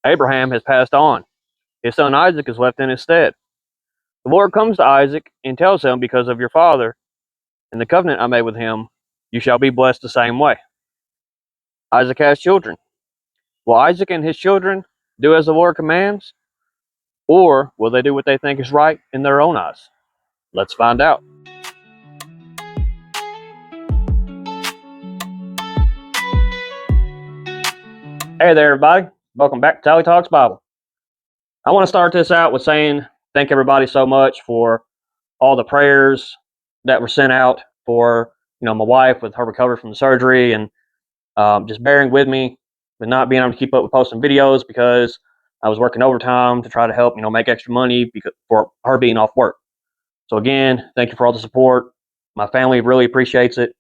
Abraham has passed on. His son Isaac is left in his stead. The Lord comes to Isaac and tells him, because of your father and the covenant I made with him, you shall be blessed the same way. Isaac has children. Will Isaac and his children do as the Lord commands, or will they do what they think is right in their own eyes? Let's find out. Hey there, everybody. Welcome back to Tally Talks Bible. I want to start this out with saying thank everybody so much for all the prayers that were sent out for my wife with her recovery from the surgery, and just bearing with me with not being able to keep up with posting videos because I was working overtime to try to help make extra money for her being off work. So again, thank you for all the support. My family really appreciates it,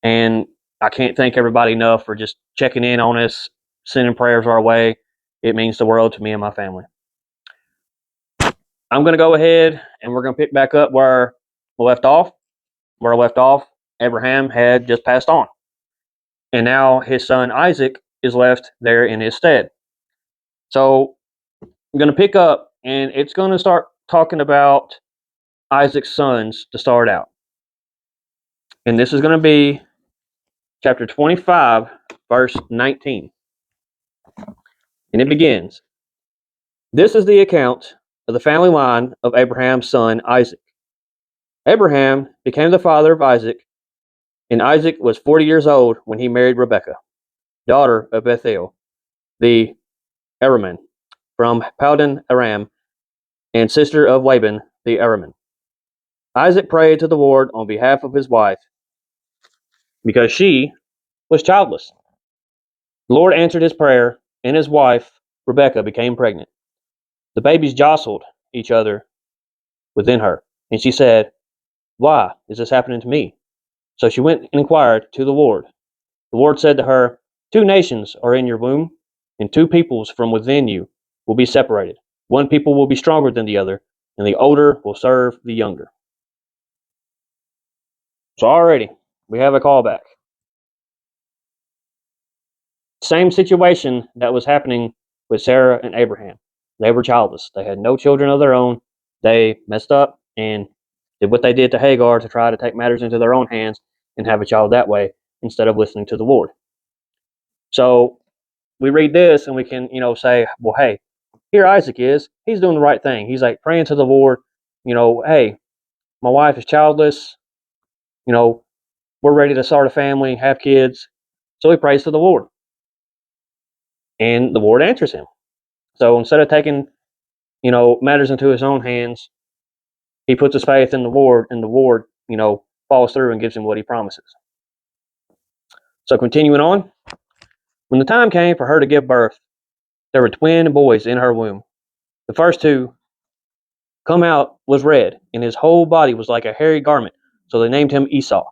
and I can't thank everybody enough for just checking in on us, sending prayers our way. It means the world to me and my family. I'm going to go ahead and we're going to pick back up where we left off. Where I left off, Abraham had just passed on, and now his son Isaac is left there in his stead. So I'm going to pick up, and it's going to start talking about Isaac's sons to start out. And this is going to be chapter 25, verse 19. And it begins, "This is the account of the family line of Abraham's son Isaac. Abraham became the father of Isaac, and Isaac was 40 years old when he married Rebekah, daughter of Bethuel, the Araman, from Padan Aram, and sister of Laban the Araman. Isaac prayed to the Lord on behalf of his wife, because she was childless. The Lord answered his prayer, and his wife, Rebekah, became pregnant. The babies jostled each other within her, and she said, 'Why is this happening to me?' So she went and inquired to the Lord. The Lord said to her, 'Two nations are in your womb, and two peoples from within you will be separated. One people will be stronger than the other, and the older will serve the younger.'" So already, we have a callback. Same situation that was happening with Sarah and Abraham. They were childless. They had no children of their own. They messed up and did what they did to Hagar to try to take matters into their own hands and have a child that way instead of listening to the Lord. So we read this and we can, say, well, hey, here Isaac is. He's doing the right thing. He's like praying to the Lord, hey, my wife is childless. We're ready to start a family, have kids. So he prays to the Lord. And the Lord answers him. So instead of taking, matters into his own hands, he puts his faith in the Lord, and the Lord, follows through and gives him what he promises. So continuing on, when the time came for her to give birth, there were twin boys in her womb. The first two come out was red, and his whole body was like a hairy garment, so they named him Esau.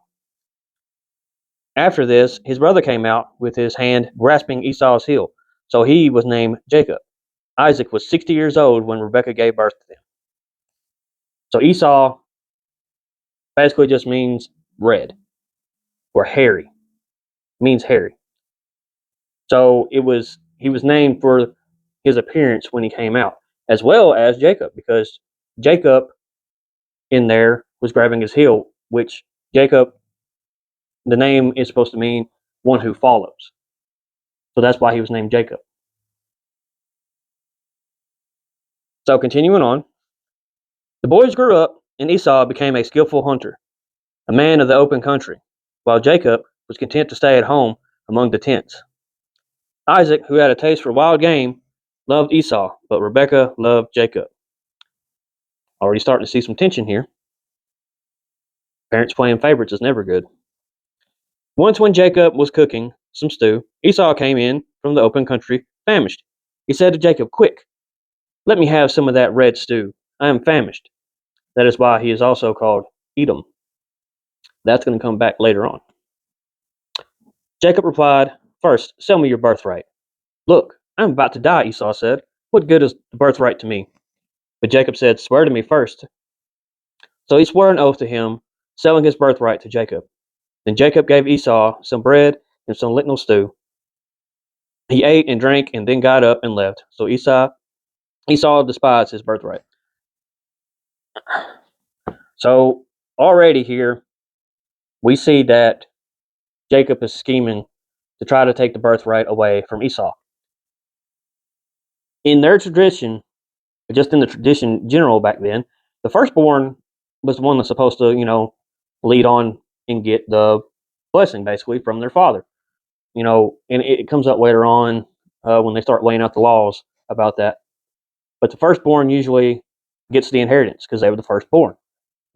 After this, his brother came out with his hand grasping Esau's heel, so he was named Jacob. Isaac was 60 years old when Rebekah gave birth to them. So Esau basically just means red or hairy. It means hairy. So he was named for his appearance when he came out, as well as Jacob, because Jacob in there was grabbing his heel, which Jacob, the name is supposed to mean one who follows. So that's why he was named Jacob. So continuing on, the boys grew up, and Esau became a skillful hunter, a man of the open country, while Jacob was content to stay at home among the tents. Isaac, who had a taste for wild game, loved Esau, but Rebekah loved Jacob. Already starting to see some tension here. Parents playing favorites is never good. Once when Jacob was cooking some stew, Esau came in from the open country, famished. He said to Jacob, "Quick, let me have some of that red stew. I am famished." That is why he is also called Edom. That's going to come back later on. Jacob replied, "First, sell me your birthright." "Look, I am about to die," Esau said. "What good is the birthright to me?" But Jacob said, "Swear to me first." So he swore an oath to him, selling his birthright to Jacob. Then Jacob gave Esau some bread and some lentil stew. He ate and drank and then got up and left. So Esau despised his birthright. So already here we see that Jacob is scheming to try to take the birthright away from Esau. In their tradition, just in the tradition general back then, the firstborn was the one that's supposed to, lead on and get the blessing basically from their father. And it comes up later on when they start laying out the laws about that. But the firstborn usually gets the inheritance because they were the firstborn.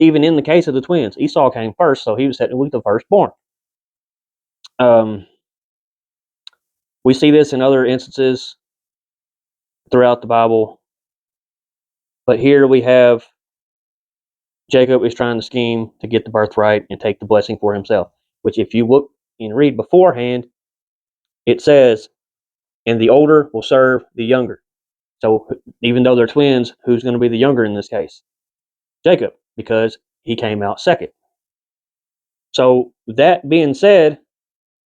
Even in the case of the twins, Esau came first, so he was technically the firstborn. Um, we see this in other instances throughout the Bible, but here we have Jacob is trying to scheme to get the birthright and take the blessing for himself. Which, if you look and read beforehand, it says, "And the older will serve the younger." So, even though they're twins, who's going to be the younger in this case? Jacob, because he came out second. So, that being said,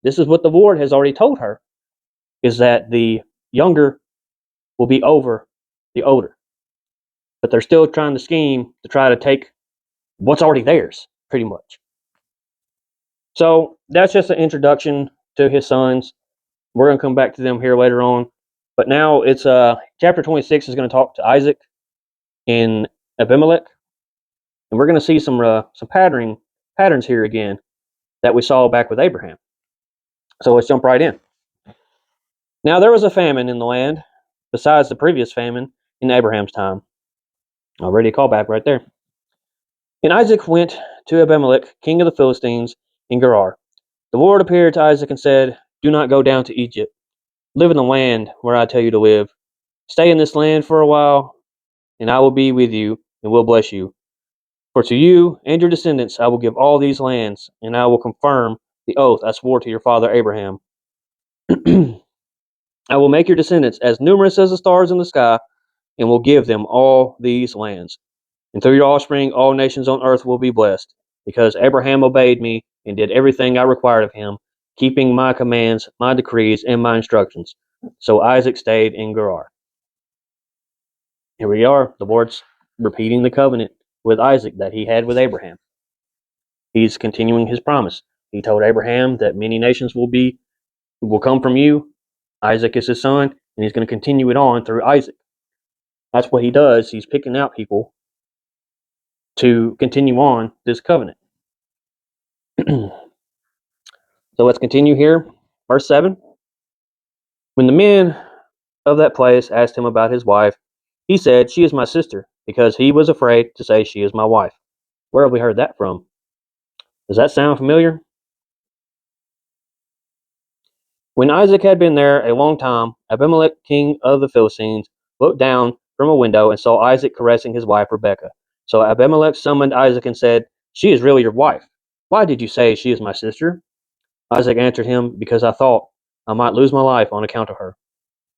this is what the Lord has already told her, is that the younger will be over the older. But they're still trying to scheme to try to take what's already theirs, pretty much. So that's just an introduction to his sons. We're going to come back to them here later on. But now it's chapter 26 is going to talk to Isaac and Abimelech. And we're going to see some patterns here again that we saw back with Abraham. So let's jump right in. Now there was a famine in the land, besides the previous famine in Abraham's time. Already a callback right there. And Isaac went to Abimelech, king of the Philistines, in Gerar. The Lord appeared to Isaac and said, "Do not go down to Egypt. Live in the land where I tell you to live. Stay in this land for a while, and I will be with you and will bless you. For to you and your descendants I will give all these lands, and I will confirm the oath I swore to your father Abraham. I will make your descendants as numerous as the stars in the sky, and will give them all these lands. And through your offspring all nations on earth will be blessed, because Abraham obeyed me and did everything I required of him, keeping my commands, my decrees, and my instructions." So Isaac stayed in Gerar. Here we are. The Lord's repeating the covenant with Isaac that he had with Abraham. He's continuing his promise. He told Abraham that many nations will come from you. Isaac is his son, and he's going to continue it on through Isaac. That's what he does. He's picking out people to continue on this covenant. So let's continue here. Verse 7. When the men of that place asked him about his wife, he said, "She is my sister," because he was afraid to say, "She is my wife." Where have we heard that from? Does that sound familiar? When Isaac had been there a long time, Abimelech, king of the Philistines, looked down from a window and saw Isaac caressing his wife Rebekah. So Abimelech summoned Isaac and said, "She is really your wife. Why did you say she is my sister?" Isaac answered him, "Because I thought I might lose my life on account of her."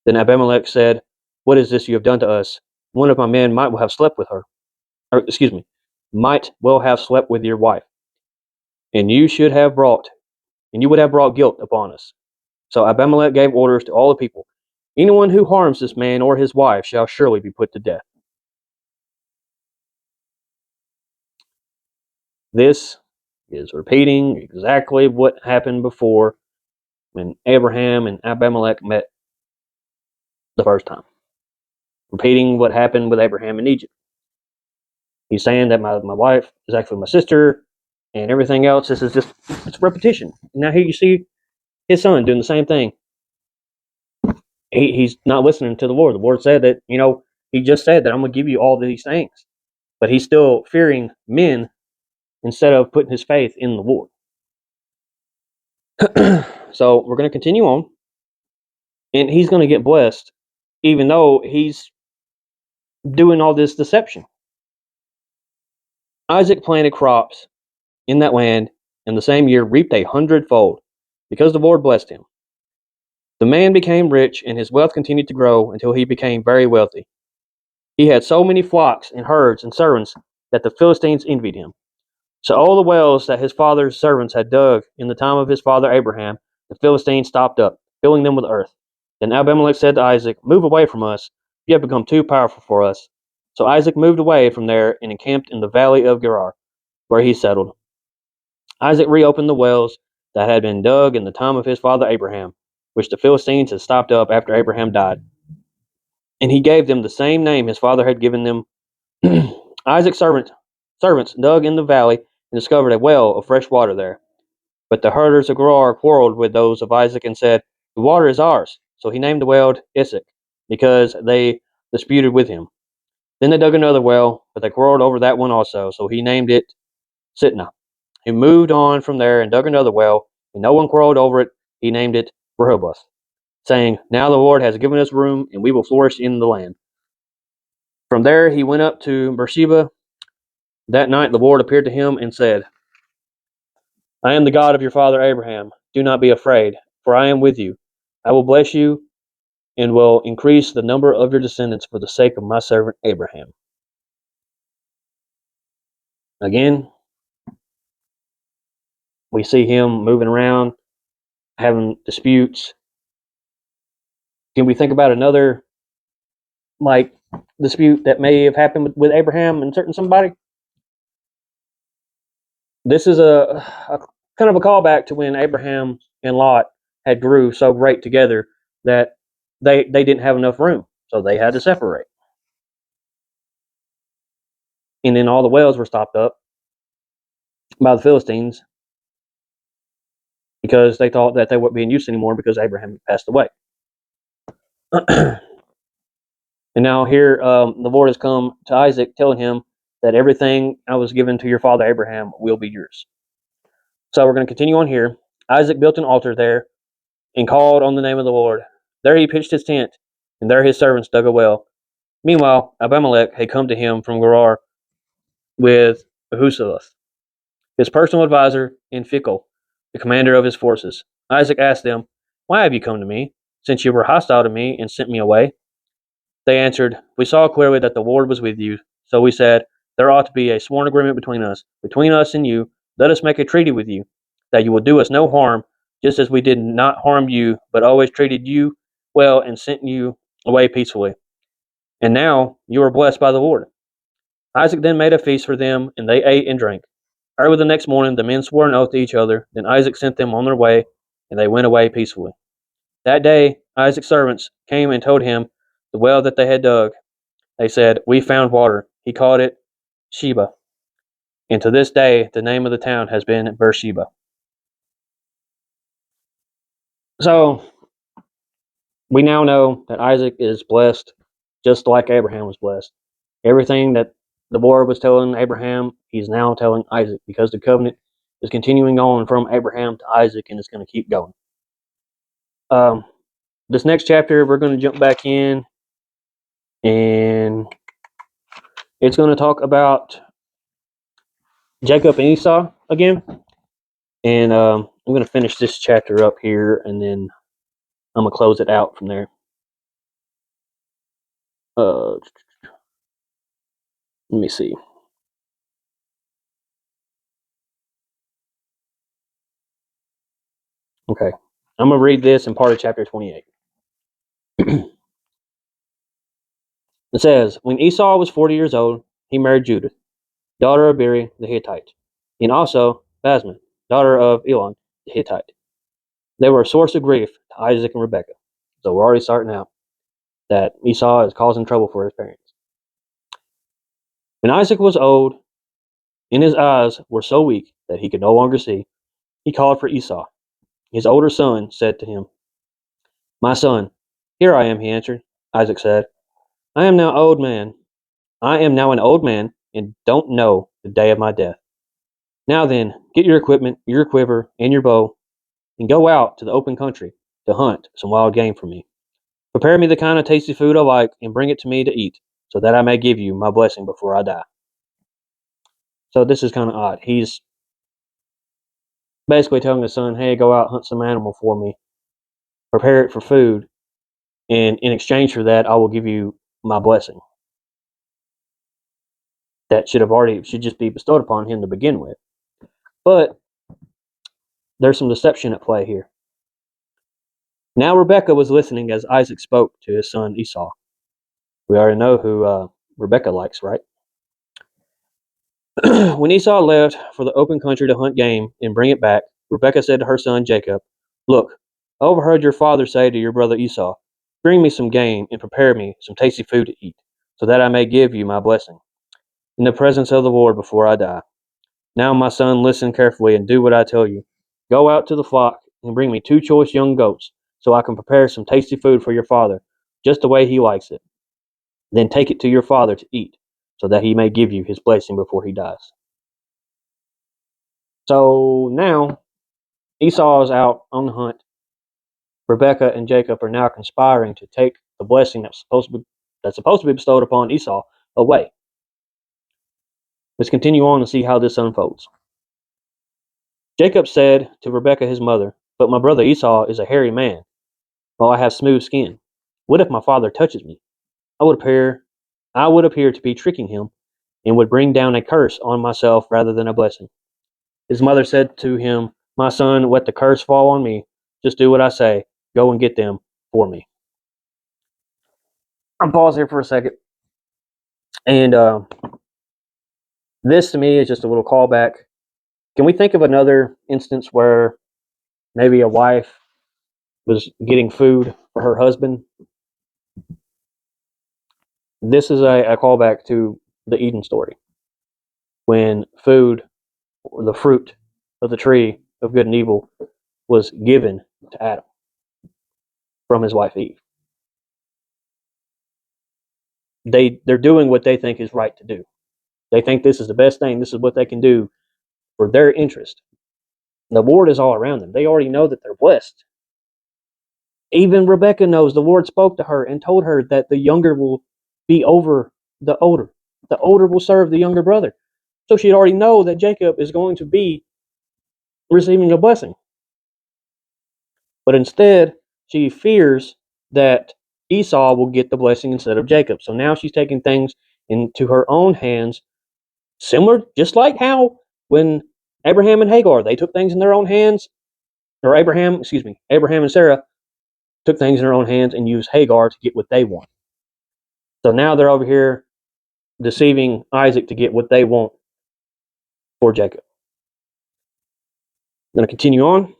Then Abimelech said, "What is this you have done to us? One of my men might well have slept with her. Or, excuse me, might well have slept with your wife. And you would have brought guilt upon us." So Abimelech gave orders to all the people, "Anyone who harms this man or his wife shall surely be put to death." This is repeating exactly what happened before when Abraham and Abimelech met the first time. Repeating what happened with Abraham in Egypt. He's saying that my wife is actually my sister and everything else. This is just, it's repetition. Now here you see his son doing the same thing. He's not listening to the Lord. The Lord said that, he just said that I'm going to give you all these things. But he's still fearing men instead of putting his faith in the Lord. So we're going to continue on. And he's going to get blessed, even though he's doing all this deception. Isaac planted crops in that land, and the same year reaped 100-fold, because the Lord blessed him. The man became rich, and his wealth continued to grow until he became very wealthy. He had so many flocks and herds and servants that the Philistines envied him. So all the wells that his father's servants had dug in the time of his father Abraham, the Philistines stopped up, filling them with earth. Then Abimelech said to Isaac, "Move away from us. You have become too powerful for us." So Isaac moved away from there and encamped in the valley of Gerar, where he settled. Isaac reopened the wells that had been dug in the time of his father Abraham, which the Philistines had stopped up after Abraham died. And he gave them the same name his father had given them. Isaac's servants dug in the valley and discovered a well of fresh water there. But the herders of Gerar quarreled with those of Isaac and said, "The water is ours." So he named the well Isaac, because they disputed with him. Then they dug another well, but they quarreled over that one also. So he named it Sitnah. He moved on from there and dug another well, and no one quarreled over it. He named it Rehoboth, saying, "Now the Lord has given us room, and we will flourish in the land." From there he went up to Beersheba. That night the Lord appeared to him and said, "I am the God of your father Abraham. Do not be afraid, for I am with you. I will bless you and will increase the number of your descendants for the sake of my servant Abraham." Again, we see him moving around, having disputes. Can we think about another like dispute that may have happened with Abraham and certain somebody? This is a kind of a callback to when Abraham and Lot had grew so great together that they didn't have enough room, so they had to separate. And then all the wells were stopped up by the Philistines because they thought that they weren't being used anymore because Abraham had passed away. And now here the Lord has come to Isaac telling him that everything I was given to your father Abraham will be yours. So we're going to continue on here. Isaac built an altar there and called on the name of the Lord. There he pitched his tent, and there his servants dug a well. Meanwhile, Abimelech had come to him from Gerar with Ahuzzath, his personal advisor, and Phicol, the commander of his forces. Isaac asked them, "Why have you come to me, since you were hostile to me and sent me away?" They answered, "We saw clearly that the Lord was with you. So we said, there ought to be a sworn agreement between us and you. Let us make a treaty with you, that you will do us no harm, just as we did not harm you, but always treated you well and sent you away peacefully. And now you are blessed by the Lord." Isaac then made a feast for them, and they ate and drank. Early the next morning, the men swore an oath to each other. Then Isaac sent them on their way, and they went away peacefully. That day, Isaac's servants came and told him the well that they had dug. They said, "We found water." He called it Sheba, and to this day, the name of the town has been Beersheba. So we now know that Isaac is blessed just like Abraham was blessed. Everything that the Lord was telling Abraham, he's now telling Isaac, because the covenant is continuing on from Abraham to Isaac, and it's going to keep going. This next chapter, we're going to jump back in, and it's going to talk about Jacob and Esau again. And I'm going to finish this chapter up here, and then I'm going to close it out from there. Let me see. Okay. I'm going to read this in part of chapter 28. It says, "When Esau was 40 years old, he married Judith, daughter of Beri the Hittite, and also Basman, daughter of Elon the Hittite. They were a source of grief to Isaac and Rebekah." So we're already starting out that Esau is causing trouble for his parents. "When Isaac was old, and his eyes were so weak that he could no longer see, he called for Esau. His older son said to him, 'My son.' 'Here I am,' he answered. Isaac said, I am now an old man, and don't know the day of my death. Now then, get your equipment, your quiver, and your bow, and go out to the open country to hunt some wild game for me. Prepare me the kind of tasty food I like, and bring it to me to eat, so that I may give you my blessing before I die.'" So this is kind of odd. He's basically telling his son, "Hey, go out, hunt some animal for me, prepare it for food, and in exchange for that, I will give you my blessing." That should just be bestowed upon him to begin with. But there's some deception at play here. Now Rebekah was listening as Isaac spoke to his son Esau. We already know who Rebekah likes, right? When Esau left for the open country to hunt game and bring it back, Rebekah said to her son Jacob, "Look, I overheard your father say to your brother Esau, 'Bring me some game and prepare me some tasty food to eat, so that I may give you my blessing in the presence of the Lord before I die.' Now, my son, listen carefully and do what I tell you. Go out to the flock and bring me 2 choice young goats, so I can prepare some tasty food for your father, just the way he likes it. Then take it to your father to eat, so that he may give you his blessing before he dies." So now Esau is out on the hunt. Rebekah and Jacob are now conspiring to take the blessing that's supposed to be bestowed upon Esau away. Let's continue on and see how this unfolds. Jacob said to Rebekah his mother, "But my brother Esau is a hairy man, while I have smooth skin. What if my father touches me? I would appear to be tricking him, and would bring down a curse on myself rather than a blessing." His mother said to him, "My son, let the curse fall on me. Just do what I say. Go and get them for me." I'm pause here for a second. And this to me is just a little callback. Can we think of another instance where maybe a wife was getting food for her husband? This is a callback to the Eden story, when food, or the fruit of the tree of good and evil, was given to Adam from his wife Eve. They're doing what they think is right to do. They think this is the best thing. This is what they can do for their interest. The Lord is all around them. They already know that they're blessed. Even Rebekah knows the Lord spoke to her and told her that the younger will be over the older. The older will serve the younger brother. So she'd already know that Jacob is going to be receiving a blessing. But instead, she fears that Esau will get the blessing instead of Jacob. So now she's taking things into her own hands, similar, just like how when Abraham and Hagar, they took things in their own hands, or Abraham and Sarah took things in their own hands and used Hagar to get what they want. So now they're over here deceiving Isaac to get what they want for Jacob. I'm going to continue on.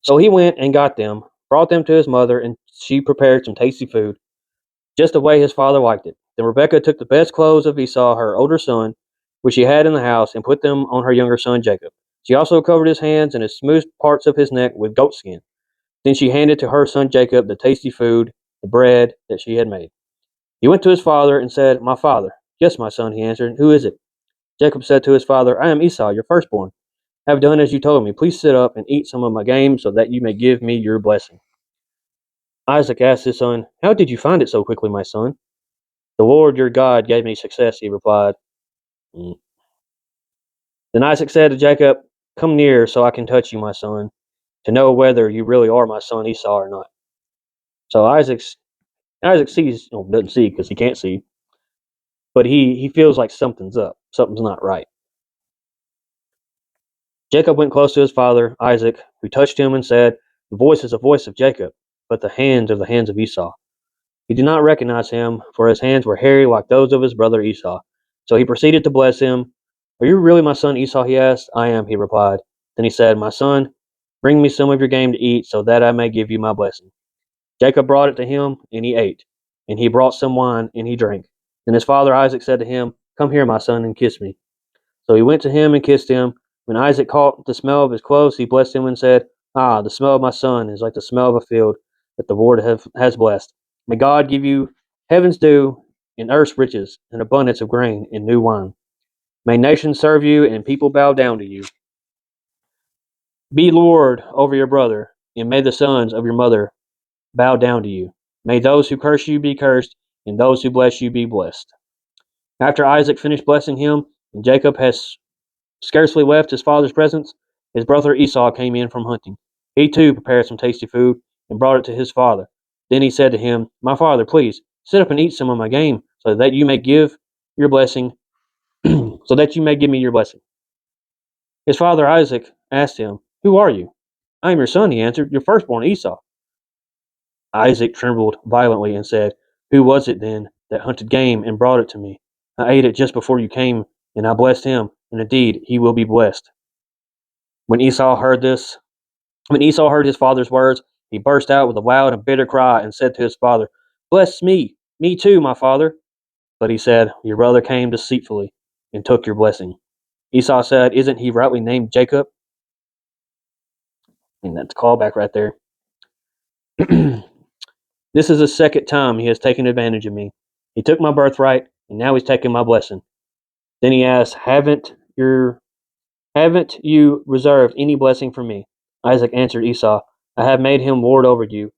So he went and got them, brought them to his mother, and she prepared some tasty food, just the way his father liked it. Then Rebekah took the best clothes of Esau, her older son, which she had in the house, and put them on her younger son Jacob. She also covered his hands and his smooth parts of his neck with goat skin. Then she handed to her son Jacob the tasty food, the bread that she had made. He went to his father and said, "My father." "Yes, my son," he answered. "Who is it?" Jacob said to his father, "I am Esau, your firstborn. I have done as you told me. Please sit up and eat some of my game, so that you may give me your blessing." Isaac asked his son, "How did you find it so quickly, my son?" "The Lord your God gave me success," he replied. Mm. Then Isaac said to Jacob, "Come near so I can touch you, my son, to know whether you really are my son Esau or not." So Isaac sees, doesn't see because he can't see, but he feels like something's up. Something's not right. Jacob went close to his father, Isaac, who touched him and said, "The voice is the voice of Jacob, but the hands are the hands of Esau." He did not recognize him, for his hands were hairy like those of his brother Esau. So he proceeded to bless him. "Are you really my son Esau?" he asked. "I am," he replied. Then he said, "My son, bring me some of your game to eat, so that I may give you my blessing." Jacob brought it to him, and he ate. And he brought some wine, and he drank. Then his father Isaac said to him, "Come here, my son, and kiss me." So he went to him and kissed him. When Isaac caught the smell of his clothes, he blessed him and said, "Ah, the smell of my son is like the smell of a field that the Lord has blessed. May God give you heaven's dew and earth's riches, and abundance of grain and new wine. May nations serve you and people bow down to you. Be Lord over your brother, and may the sons of your mother bow down to you. May those who curse you be cursed, and those who bless you be blessed." After Isaac finished blessing him, and Jacob has scarcely left his father's presence, his brother Esau came in from hunting. He too prepared some tasty food and brought it to his father. Then he said to him, "My father, please sit up and eat some of my game, so that you may give your blessing, so that you may give me your blessing." His father Isaac asked him, "Who are you?" I am your son, he answered, your firstborn Esau. Isaac trembled violently and said, who was it then that hunted game and brought it to me? I ate it just before you came, and I blessed him, and indeed he will be blessed. When Esau heard this, when Esau heard his father's words, he burst out with a loud and bitter cry and said to his father, bless me too, my father. But he said, your brother came deceitfully and took your blessing. Esau said, isn't he rightly named Jacob? And that's a callback right there. This is the second time he has taken advantage of me. He took my birthright, and now he's taking my blessing. Then he asked, haven't you reserved any blessing for me? Isaac answered Esau, I have made him lord over you,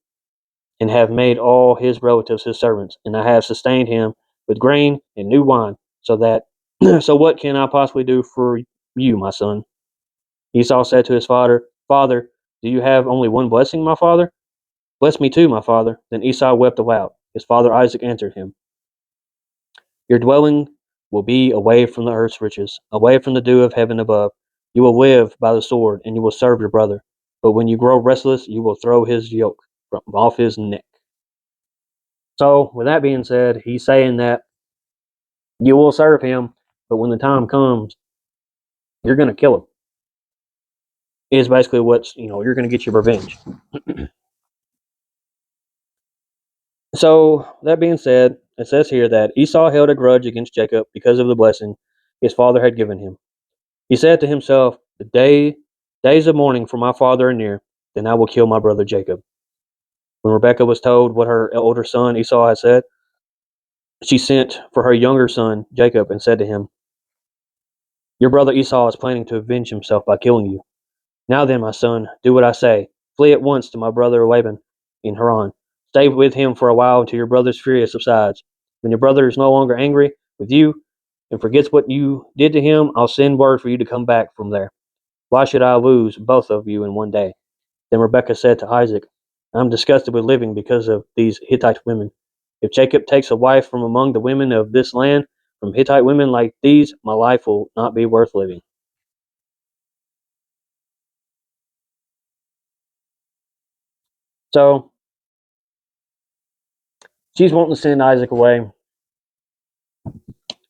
and have made all his relatives his servants, and I have sustained him with grain and new wine, so that so what can I possibly do for you, my son? Esau said to his father, Father, do you have only one blessing, my father? Bless me too, my father. Then Esau wept aloud. His father Isaac answered him, your dwelling will be away from the earth's riches, away from the dew of heaven above. You will live by the sword, and you will serve your brother. But when you grow restless, you will throw his yoke from off his neck. So, with that being said, he's saying that you will serve him, but when the time comes, you're going to kill him. Is basically what's, you're going to get your revenge. So, that being said, it says here that Esau held a grudge against Jacob because of the blessing his father had given him. He said to himself, days of mourning for my father are near, then I will kill my brother Jacob. When Rebekah was told what her older son Esau had said, she sent for her younger son Jacob and said to him, your brother Esau is planning to avenge himself by killing you. Now then, my son, do what I say. Flee at once to my brother Laban in Haran. Stay with him for a while until your brother's fury subsides. When your brother is no longer angry with you and forgets what you did to him, I'll send word for you to come back from there. Why should I lose both of you in one day? Then Rebekah said to Isaac, I'm disgusted with living because of these Hittite women. If Jacob takes a wife from among the women of this land, from Hittite women like these, my life will not be worth living. So she's wanting to send Isaac away, or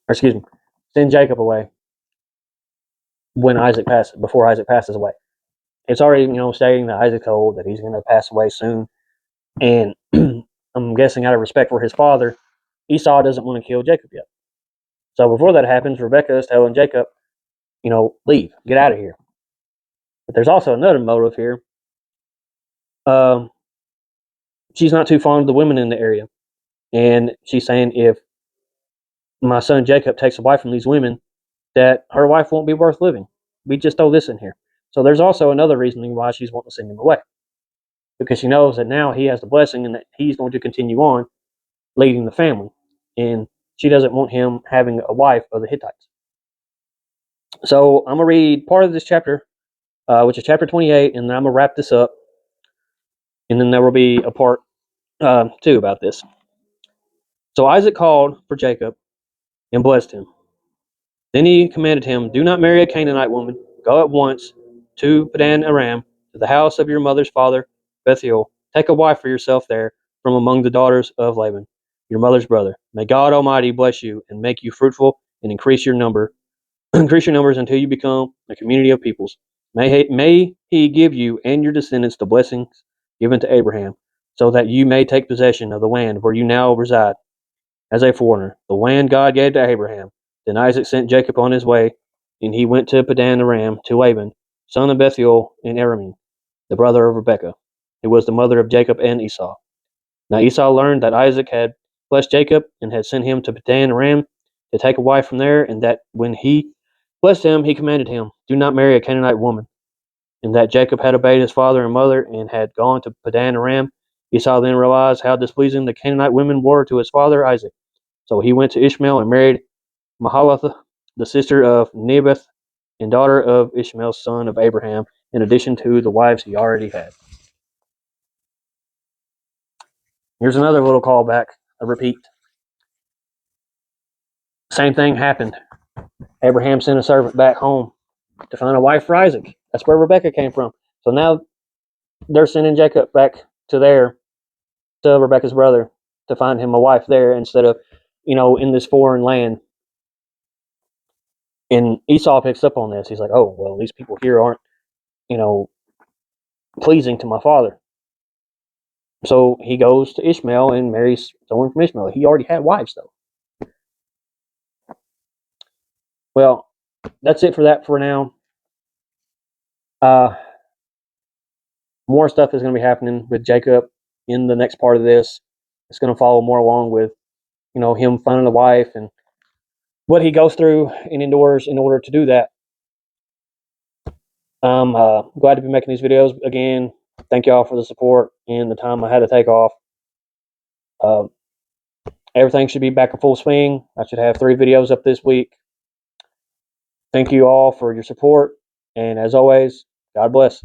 excuse me, send Jacob away before Isaac passes away. It's already, stating that Isaac's old, that he's going to pass away soon. And I'm guessing out of respect for his father, Esau doesn't want to kill Jacob yet. So before that happens, Rebekah is telling Jacob, leave, get out of here. But there's also another motive here. Um, she's not too fond of the women in the area. And she's saying if my son Jacob takes a wife from these women, that her wife won't be worth living. We just throw this in here. So there's also another reasoning why she's wanting to send him away. Because she knows that now he has the blessing and that he's going to continue on leading the family. And she doesn't want him having a wife of the Hittites. So I'm going to read part of this chapter, which is chapter 28, and then I'm going to wrap this up. And then there will be a part 2 about this. So Isaac called for Jacob and blessed him. Then he commanded him, do not marry a Canaanite woman. Go at once to Padan Aram, to the house of your mother's father, Bethuel. Take a wife for yourself there from among the daughters of Laban, your mother's brother. May God Almighty bless you and make you fruitful and increase your numbers until you become a community of peoples. May he give you and your descendants the blessings given to Abraham, so that you may take possession of the land where you now reside as a foreigner, the land God gave to Abraham. Then Isaac sent Jacob on his way, and he went to Padan Aram to Laban, son of Bethuel in Aramean, the brother of Rebekah, who was the mother of Jacob and Esau. Now Esau learned that Isaac had blessed Jacob and had sent him to Padan Aram to take a wife from there, and that when he blessed him, he commanded him, do not marry a Canaanite woman. And that Jacob had obeyed his father and mother and had gone to Padan Aram. Esau then realized how displeasing the Canaanite women were to his father Isaac. So he went to Ishmael and married Mahalath, the sister of Nebaioth and daughter of Ishmael's son of Abraham, in addition to the wives he already had. Here's another little callback, a repeat. Same thing happened. Abraham sent a servant back home to find a wife for Isaac. That's where Rebekah came from. So now they're sending Jacob back to there, to Rebecca's brother, to find him a wife there instead of, in this foreign land. And Esau picks up on this. He's like, oh, well, these people here aren't, you know, pleasing to my father. So he goes to Ishmael and marries someone from Ishmael. He already had wives, though. Well, that's it for that for now. More stuff is going to be happening with Jacob in the next part of this. It's going to follow more along with, him finding a wife and what he goes through and endures in order to do that. I'm glad to be making these videos again. Thank y'all for the support and the time I had to take off. Uh, Everything should be back in full swing. I should have 3 videos up this week. Thank you all for your support. And as always, God bless.